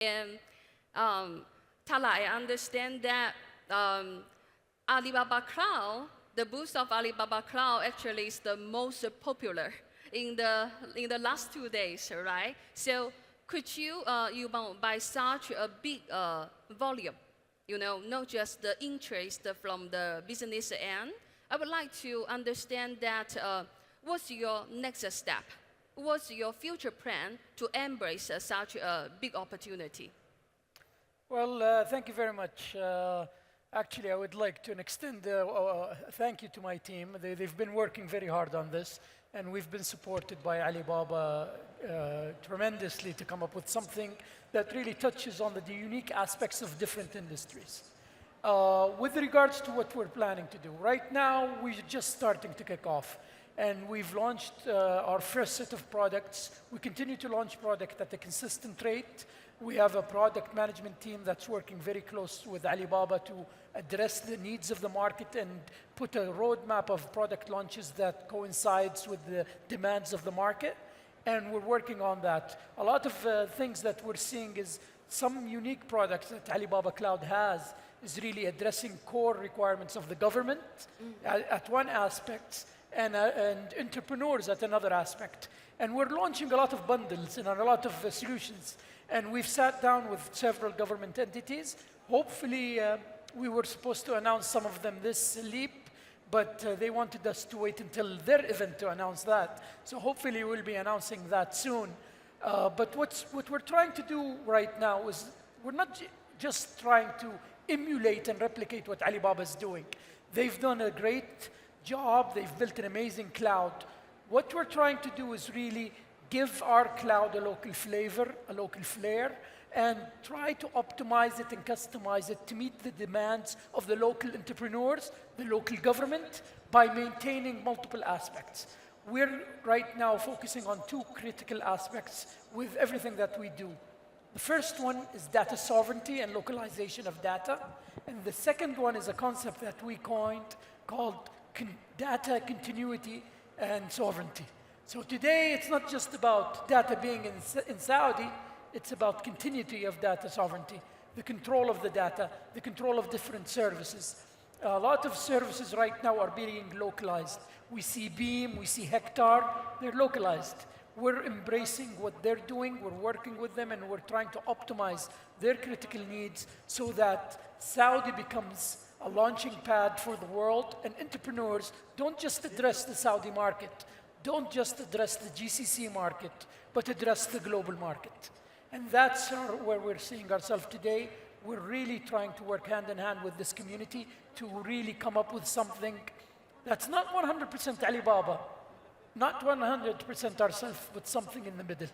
And Tala, I understand that Alibaba Cloud, the booth of Alibaba Cloud actually is the most popular in the last 2 days, right? So could you, by such a big volume, not just the interest from the business end, I would like to understand that what's your next step? What's your future plan to embrace such a big opportunity? Well, thank you very much. Actually, I would like to extend thank you to my team. They've been working very hard on this, and we've been supported by Alibaba tremendously to come up with something that really touches on the unique aspects of different industries. With regards to what we're planning to do, right now we're just starting to kick off, and we've launched our first set of products. We continue to launch product at a consistent rate. We have a product management team that's working very close with Alibaba to address the needs of the market and put a roadmap of product launches that coincides with the demands of the market. And we're working on that. A lot of things that we're seeing is some unique products that Alibaba Cloud has is really addressing core requirements of the government at one aspect, and entrepreneurs at another aspect. And we're launching a lot of bundles and a lot of solutions. And we've sat down with several government entities. Hopefully, we were supposed to announce some of them this leap, but they wanted us to wait until their event to announce that. So hopefully, we'll be announcing that soon. But what we're trying to do right now is we're not just trying to emulate and replicate what Alibaba is doing. They've done a great job. They've built an amazing cloud. What we're trying to do is really give our cloud a local flavor, a local flair, and try to optimize it and customize it to meet the demands of the local entrepreneurs, the local government, by maintaining multiple aspects. We're right now focusing on two critical aspects with everything that we do. The first one is data sovereignty and localization of data. And the second one is a concept that we coined called data continuity and sovereignty. So today, it's not just about data being in Saudi, it's about continuity of data sovereignty, the control of the data, the control of different services. A lot of services right now are being localized. We see Beam, we see Hectare, they're localized. We're embracing what they're doing, we're working with them, and we're trying to optimize their critical needs so that Saudi becomes a launching pad for the world, and entrepreneurs don't just address the Saudi market, don't just address the GCC market, but address the global market. And that's where we're seeing ourselves today. We're really trying to work hand in hand with this community to really come up with something that's not 100% Alibaba, not 100% ourselves, but something in the middle.